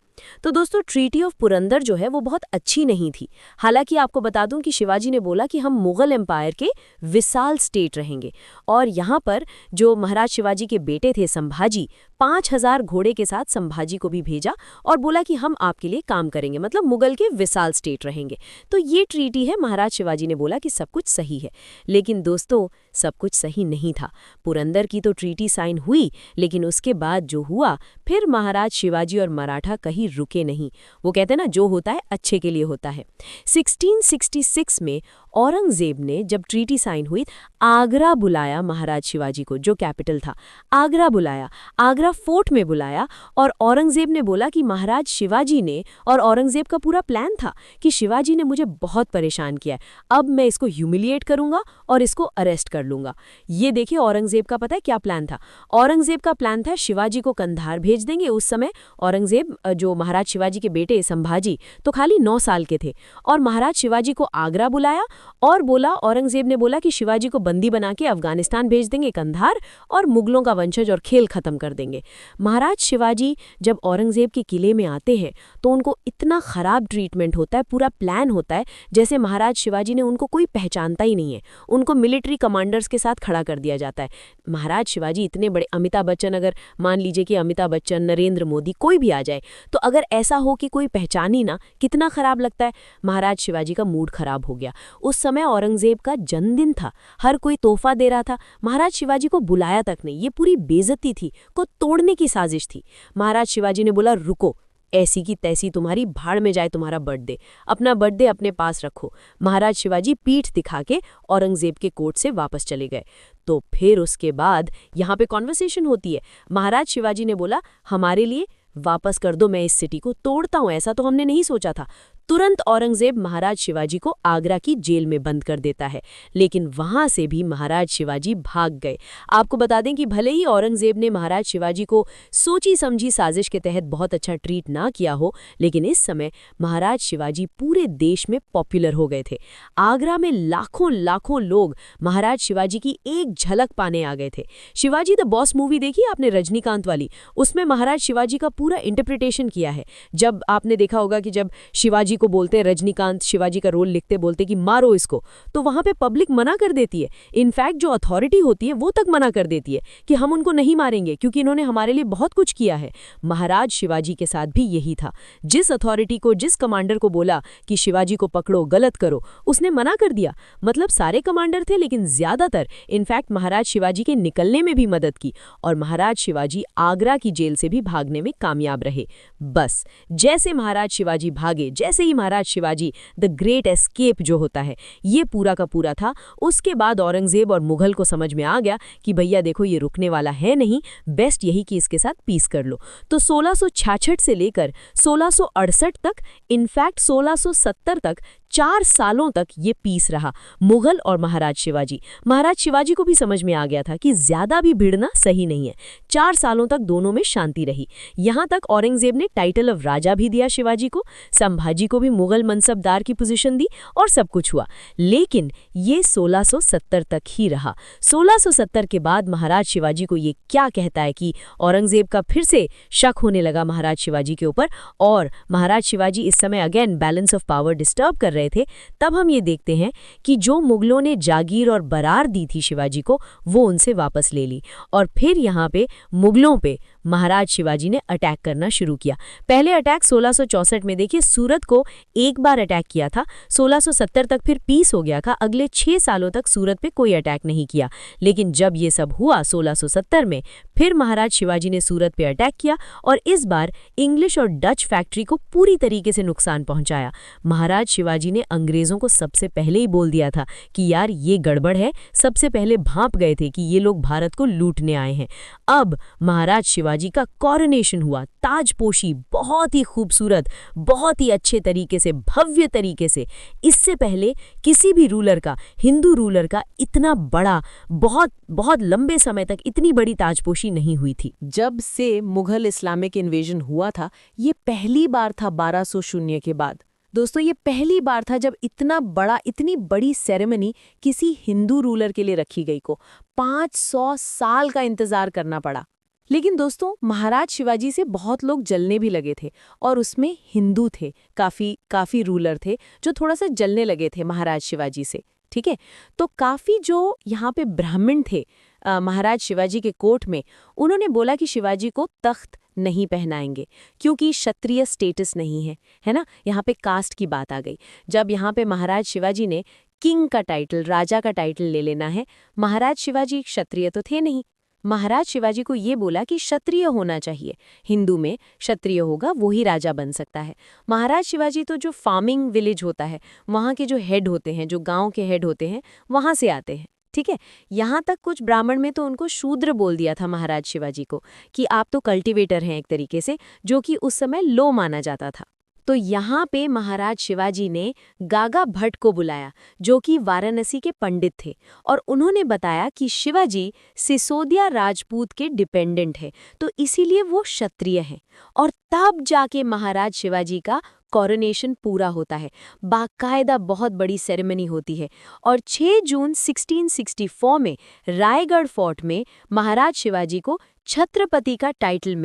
A: तो दोस्तों ट्रीटी ऑफ पुरंदर जो है वो बहुत अच्छी नहीं थी। हालांकि आपको बता दूं कि शिवाजी ने बोला कि हम मुगल एम्पायर के विशाल स्टेट रहेंगे और यहाँ पर जो महाराज शिवाजी के बेटे थे संभाजी, 5000 घोड़े के साथ संभाजी को भी भेजा और बोला कि हम आपके लिए काम करेंगे, मतलब मुगल के विशाल स्टेट रहेंगे। तो ये ट्रीटी है, महाराज शिवाजी ने बोला कि सब कुछ सही है। लेकिन दोस्तों सब कुछ सही नहीं था। पुरंदर की तो ट्रीटी साइन हुई, लेकिन उसके बाद जो हुआ फिर महाराज शिवाजी और मराठा कहीं रुके नहीं। वो कहते हैं ना, जो होता है अच्छे के लिए होता है। 1666 में औरंगजेब ने जब ट्रीटी साइन हुई, आगरा बुलाया महाराज शिवाजी को, जो कैपिटल था। आगरा बुलाया, आगरा फोर्ट में बुलाया और औरंगजेब ने बोला कि महाराज शिवाजी ने, और औरंगजेब का पूरा प्लान था कि शिवाजी ने मुझे बहुत परेशान किया है, अब मैं इसको ह्यूमिलिएट करूंगा और इसको अरेस्ट कर लूंगा। ये देखिए औरंगजेब का पता है क्या प्लान था। औरंगजेब का प्लान था शिवाजी को कंधार भेज देंगे। उस समय औरंगजेब जो महाराज शिवाजी के बेटे संभाजी तो खाली 9 साल के थे, और महाराज शिवाजी को आगरा बुलाया और बोला, औरंगजेब ने बोला कि शिवाजी को बंदी बना के अफगानिस्तान भेज देंगे, कंधार, और मुगलों का वंशज और खेल खत्म कर देंगे। महाराज शिवाजी जब औरंगजेब के किले में आते हैं तो उनको इतना खराब ट्रीटमेंट होता है, पूरा प्लान होता है जैसे महाराज शिवाजी ने उनको कोई पहचानता ही नहीं है। उनको मिलिट्री कमांडर्स के साथ खड़ा कर दिया जाता है। महाराज शिवाजी इतने बड़े, अमिताभ बच्चन, अगर मान लीजिए कि अमिताभ बच्चन, नरेंद्र मोदी, कोई भी आ जाए, तो अगर ऐसा हो कि कोई पहचान ही ना, कितना खराब लगता है। महाराज शिवाजी का मूड खराब हो गया। उस समय औरंगजेब का जन्मदिन था, हर कोई तोहफा दे रहा था, महाराज शिवाजी को बुलाया तक नहीं। ये पूरी बेइज्जती थी, को तोड़ने की साजिश थी। महाराज शिवाजी ने बोला, रुको, ऐसी की तैसी तुम्हारी भाड़ में जाए तुम्हारा बर्थडे, अपना बर्थडे अपने पास रखो। महाराज शिवाजी पीठ दिखा के औरंगजेब के कोर्ट से वापस चले गए। तो फिर उसके बाद यहाँ पे कॉन्वर्सेशन होती है। महाराज शिवाजी ने बोला, हमारे लिए वापस कर दो, मैं इस सिटी को तोड़ता हूँ, ऐसा तो हमने नहीं सोचा था। तुरंत औरंगजेब महाराज शिवाजी को आगरा की जेल में बंद कर देता है, लेकिन वहां से भी महाराज शिवाजी भाग गए। आपको बता दें कि भले ही औरंगजेब ने महाराज शिवाजी को सोची समझी साजिश के तहत बहुत अच्छा ट्रीट ना किया हो, लेकिन इस समय महाराज शिवाजी पूरे देश में पॉपुलर हो गए थे। आगरा में लाखों लाखों लोग महाराज शिवाजी की एक झलक पाने आ गए थे। शिवाजी द बॉस मूवी देखी आपने, रजनीकांत वाली, उसमें महाराज शिवाजी का पूरा इंटरप्रिटेशन किया है। जब आपने देखा होगा कि जब शिवाजी को बोलते हैं, रजनीकांत शिवाजी का रोल लिखते बोलते कि मारो इसको, तो वहां पे पब्लिक मना कर देती है। इनफैक्ट जो अथॉरिटी होती है वो तक मना कर देती है कि हम उनको नहीं मारेंगे क्योंकि इन्होंने हमारे लिए बहुत कुछ किया है। महाराज शिवाजी के साथ भी यही था। जिस अथॉरिटी को, जिस कमांडर को बोला कि शिवाजी को पकड़ो, गलत करो, उसने मना कर दिया। मतलब सारे कमांडर थे, लेकिन ज्यादातर इनफैक्ट महाराज शिवाजी के निकलने में भी मदद की और महाराज शिवाजी आगरा की जेल से भी भागने में कामयाब रहे। बस जैसे महाराज शिवाजी भागे, जैसे ही महाराज शिवाजी द ग्रेट एस्केप जो होता है, ये पूरा का पूरा था। उसके बाद औरंगजेब और मुगल को समझ में आ गया कि भैया देखो ये रुकने वाला है नहीं, बेस्ट यही कि इसके साथ पीस कर लो। तो 1666 से लेकर 1668 तक, इनफैक्ट 1670 तक, 4 सालों तक ये पीस रहा, मुगल और महाराज शिवाजी। महाराज शिवाजी को भी समझ में आ गया था कि ज्यादा भी भिड़ना सही नहीं है। 4 सालों तक दोनों में शांति रही। यहां तक औरंगजेब ने टाइटल ऑफ राजा भी दिया शिवाजी को, संभाजी को भी मुगल मनसबदार की पोजीशन दी और सब कुछ हुआ। लेकिन ये 1670 तक ही रहा। 1670 के बाद महाराज शिवाजी को ये क्या कहता है कि औरंगजेब का फिर से शक होने लगा महाराज शिवाजी के ऊपर, और महाराज शिवाजी इस समय again balance of power disturb कर रहे थे। तब हम ये देखते हैं कि जो मुगलों ने जागीर और बरार दी थी शिवाजी को, वो उनसे वापस ले ली और फिर यहाँ पे मुगलों पे महाराज शिवाजी ने अटैक करना शुरू किया। पहले अटैक 1664 में देखिए सूरत को एक बार अटैक किया था। 1670 तक फिर पीस हो गया था। अगले 6 सालों तक सूरत पे कोई अटैक नहीं किया। लेकिन जब ये सब हुआ 1670 में, फिर महाराज शिवाजी ने सूरत पे अटैक किया और इस बार इंग्लिश और डच फैक्ट्री को पूरी तरीके से नुकसान पहुंचाया। महाराज शिवाजी शिवाजी ने अंग्रेजों को सबसे पहले ही बोल दिया था कि यार ये गड़बड़ है, सबसे पहले भांप गए थे कि ये लोग भारत को लूटने आए हैं। अब महाराज शिवाजी का कॉरोनेशन हुआ, ताजपोशी बहुत ही खूबसूरत, बहुत ही अच्छे तरीके से, भव्य तरीके से। इससे पहले किसी भी रूलर का, हिंदू रूलर का इतना बड़ा, बहुत बहुत लंबे समय तक इतनी बड़ी ताजपोशी नहीं हुई थी।
C: जब से मुगल इस्लामिक इन्वेजन हुआ था, ये पहली बार था 1200 के बाद। दोस्तों, ये पहली बार था जब इतनी बड़ी सेरेमनी किसी हिंदू रूलर के लिए रखी गई को 500 साल का इंतजार करना पड़ा। लेकिन दोस्तों, महाराज शिवाजी से बहुत लोग जलने भी लगे थे, और उसमें हिंदू थे, काफी रूलर थे जो थोड़ा सा जलने लगे थे महाराज शिवाजी से। ठीक है, तो काफी जो यहाँ पे ब्राह्मण थे महाराज शिवाजी के कोर्ट में, उन्होंने बोला कि शिवाजी को तख्त नहीं पहनाएंगे क्योंकि क्षत्रिय स्टेटस नहीं है ना। यहाँ पे कास्ट की बात आ गई। जब यहाँ पे महाराज शिवाजी ने किंग का टाइटल, राजा का टाइटल ले लेना है, महाराज शिवाजी क्षत्रिय तो थे नहीं। महाराज शिवाजी को ये बोला कि क्षत्रिय होना चाहिए, हिंदू में क्षत्रिय होगा वो ही राजा बन सकता है। महाराज शिवाजी तो जो फार्मिंग विलेज होता है, वहाँ के जो हेड होते हैं, जो गांव के हेड होते हैं, वहाँ से आते हैं। ठीक है, यहाँ तक कुछ ब्राह्मण में तो उनको शूद्र बोल दिया था महाराज शिवाजी को कि आप तो कल्टीवेटर हैं एक तरीके से, जो कि उस समय लो माना जाता था। तो यहाँ पे महाराज शिवाजी ने गागा भट्ट को बुलाया, जो कि वाराणसी के पंडित थे, और उन्होंने बताया कि शिवाजी सिसोदिया राजपूत के डिपेंडेंट है, तो इसीलिए वो क्षत्रिय हैं। और तब जाके महाराज शिवाजी का कॉरोनेशन पूरा होता है, बाकायदा बहुत बड़ी सेरेमनी होती है। और 6 जून 1664 में रायगढ़ फोर्ट में महाराज शिवाजी को छत्रपति का टाइटल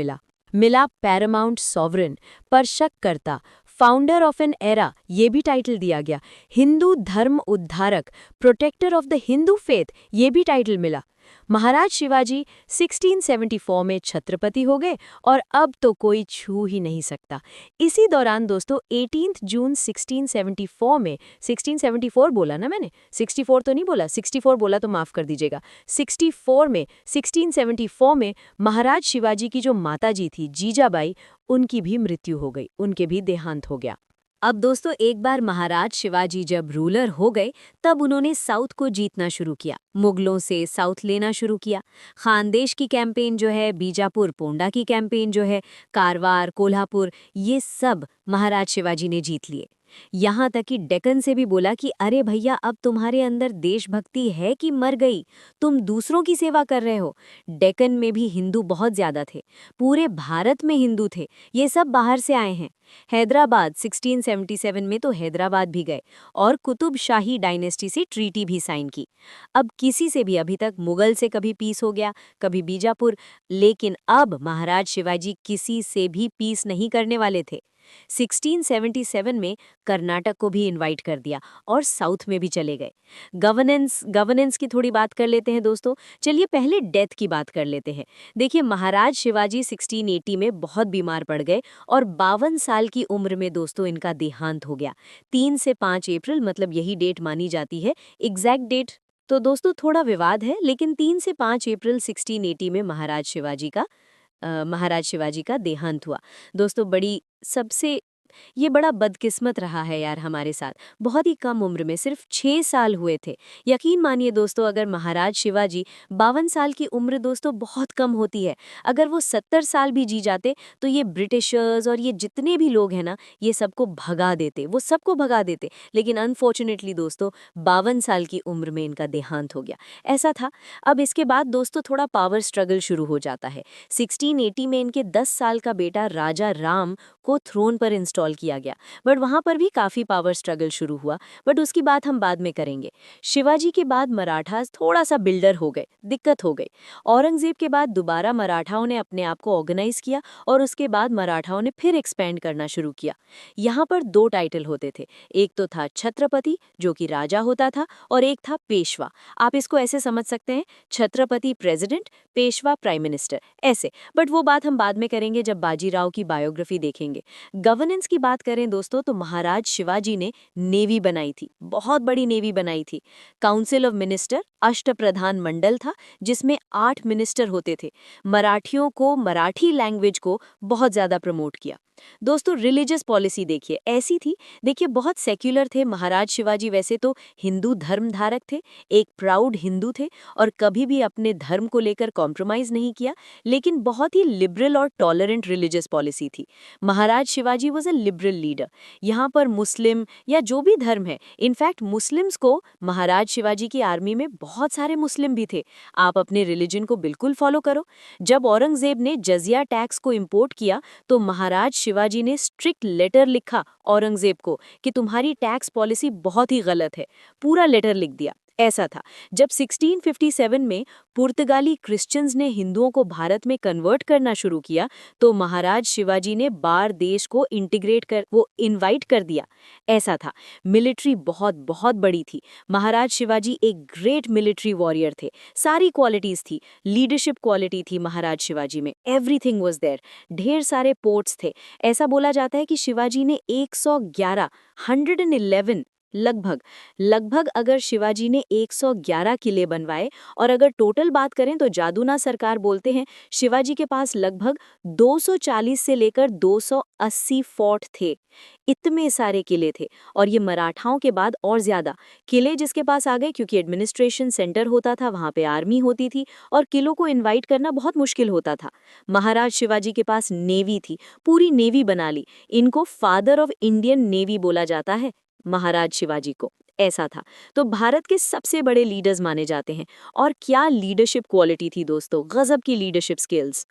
C: मिला पैरामाउंट सॉवरेन, पर शक करता, फाउंडर ऑफ एन एरा, ये भी टाइटल दिया गया। हिंदू धर्म उद्धारक, protector of the Hindu faith, ये भी टाइटल मिला। महाराज शिवाजी 1674 में छत्रपति हो गए, और अब तो कोई छू ही नहीं सकता। इसी दौरान दोस्तों 18 जून 1674 में, 1674 बोला ना मैंने, 64 तो नहीं बोला, 64 बोला तो माफ कर दीजिएगा, 1674 में महाराज शिवाजी की जो माताजी थी जीजाबाई, उनकी भी मृत्यु हो गई, उनके भी देहांत हो गया।
A: अब दोस्तों एक बार महाराज शिवाजी जब रूलर हो गए, तब उन्होंने साउथ को जीतना शुरू किया, मुगलों से साउथ लेना शुरू किया। खानदेश की कैंपेन जो है, बीजापुर पोंडा की कैंपेन जो है, कारवार, कोल्हापुर, ये सब महाराज शिवाजी ने जीत लिए। यहाँ तक कि डेक्कन से भी बोला कि अरे भैया, अब तुम्हारे अंदर देशभक्ति है कि मर गई, तुम दूसरों की सेवा कर रहे हो। डेक्कन में भी हिंदू बहुत ज्यादा थे, पूरे भारत में हिंदू थे, ये सब बाहर से आए हैं। हैदराबाद 1677 में तो हैदराबाद भी गए और कुतुब शाही डायनेस्टी से ट्रीटी भी साइन की। अब किसी से भी अभी तक, मुगल से कभी पीस हो गया, कभी बीजापुर, लेकिन अब महाराज शिवाजी किसी से भी पीस नहीं करने वाले थे। 1677 में कर्नाटक को भी इनवाइट कर दिया और साउथ में भी चले गए। गवर्नेंस की थोड़ी बात कर लेते हैं दोस्तों। चलिए पहले डेथ की बात कर लेते हैं। देखिए, महाराज शिवाजी 1680 में बहुत बीमार पड़ गए और 52 साल की उम्र में दोस्तों इनका देहांत हो गया। 3 से 5 अप्रैल, मतलब यही डेट मानी जाती है। एग्जैक्ट डेट तो दोस्तों थोड़ा विवाद है, लेकिन 3 से 5 अप्रैल 1680 में महाराज शिवाजी का देहांत हुआ। दोस्तों ये बड़ा बदकिस्मत रहा है यार हमारे साथ। बहुत ही कम उम्र में, सिर्फ 6 साल हुए थे। यकीन मानिए दोस्तों, अगर महाराज शिवाजी 52 साल की उम्र दोस्तों बहुत कम होती है, अगर वो 70 साल भी जी जाते तो ये ब्रिटिशर्स और ये जितने भी लोग हैं ना, ये सबको भगा देते, वो सबको भगा देते। लेकिन अनफॉर्चुनेटली दोस्तों 52 साल की उम्र में इनका देहांत हो गया, ऐसा था। अब इसके बाद दोस्तों थोड़ा पावर स्ट्रगल शुरू हो जाता है। 1680 में इनके 10 साल का बेटा राजा राम को थ्रोन पर इंस्टॉल किया गया, बट वहां पर भी काफी पावर स्ट्रगल शुरू हुआ, बट उसकी बात हम बाद में करेंगे। शिवाजी के बाद मराठास थोड़ा सा बिल्डर हो गए, दिक्कत हो गई। औरंगजेब के बाद दोबारा मराठाओं ने अपने आप को ऑर्गेनाइज किया और उसके बाद मराठाओं ने फिर एक्सपेंड करना शुरू किया। यहाँ पर 2 टाइटल होते थे, एक तो था छत्रपति जो कि राजा होता था, और एक था पेशवा। आप इसको ऐसे समझ सकते हैं, Chhatrapati president, Peshwa prime minister, ऐसे। बट वो बात हम बाद में करेंगे जब बाजीराव की बायोग्राफी देखेंगे। गवर्नेंस
B: की बात करें दोस्तों तो महाराज शिवाजी ने नेवी बनाई थी, बहुत बड़ी नेवी बनाई थी। काउंसिल ऑफ मिनिस्टर अष्टप्रधान मंडल था जिसमें 8 मिनिस्टर होते थे। मराठियों को, मराठी लैंग्वेज को बहुत ज़्यादा प्रमोट किया। दोस्तों रिलीजियस पॉलिसी देखिए ऐसी थी, देखिए बहुत सेक्युलर थे महाराज शिवाजी। वैसे तो हिंदू धर्म धारक थे, एक प्राउड हिंदू थे और कभी भी अपने धर्म को लेकर कॉम्प्रोमाइज़ नहीं किया, लेकिन बहुत ही लिबरल और टॉलरेंट रिलीजियस पॉलिसी थी। Maharaj Shivaji was a liberal leader. यहाँ पर मुस्लिम या जो भी धर्म है, इनफैक्ट मुस्लिम्स को महाराज शिवाजी की आर्मी में बहुत सारे मुस्लिम भी थे। आप अपने रिलीजन को बिल्कुल फॉलो करो। जब औरंगजेब ने जजिया टैक्स को इम्पोर्ट किया तो महाराज शिवाजी ने स्ट्रिक्ट लेटर लिखा औरंगजेब को कि तुम्हारी टैक्स पॉलिसी बहुत ही गलत है, पूरा लेटर लिख दिया। ऐसा था। जब 1657 में पुर्तगाली क्रिश्चियंस ने हिंदुओं को भारत में कन्वर्ट करना शुरू किया तो महाराज शिवाजी ने बार देश को इंटीग्रेट कर वो इनवाइट कर दिया। ऐसा था। मिलिट्री बहुत बहुत बड़ी थी। महाराज शिवाजी एक ग्रेट मिलिट्री वॉरियर थे। सारी क्वालिटीज थी, लीडरशिप क्वालिटी थी महाराज शिवाजी में, एवरीथिंग वाज देयर। ढेर सारे पोर्ट्स थे। ऐसा बोला जाता है कि शिवाजी ने 111 लगभग अगर शिवाजी ने 111 किले बनवाए, और अगर टोटल बात करें तो जादूना सरकार बोलते हैं शिवाजी के पास लगभग 240 से लेकर 280 फोर्ट थे। इतने सारे किले थे और ये मराठाओं के बाद और ज्यादा किले जिसके पास आ गए, क्योंकि एडमिनिस्ट्रेशन सेंटर होता था, वहां पे आर्मी होती थी और किलों को इनवाइट करना बहुत मुश्किल होता था। महाराज शिवाजी के पास नेवी थी, पूरी नेवी बना ली। इनको फादर ऑफ इंडियन नेवी बोला जाता है महाराज शिवाजी को। ऐसा था। तो भारत के सबसे बड़े लीडर्स माने जाते हैं। और क्या लीडरशिप क्वालिटी थी दोस्तों, गजब की लीडरशिप स्किल्स।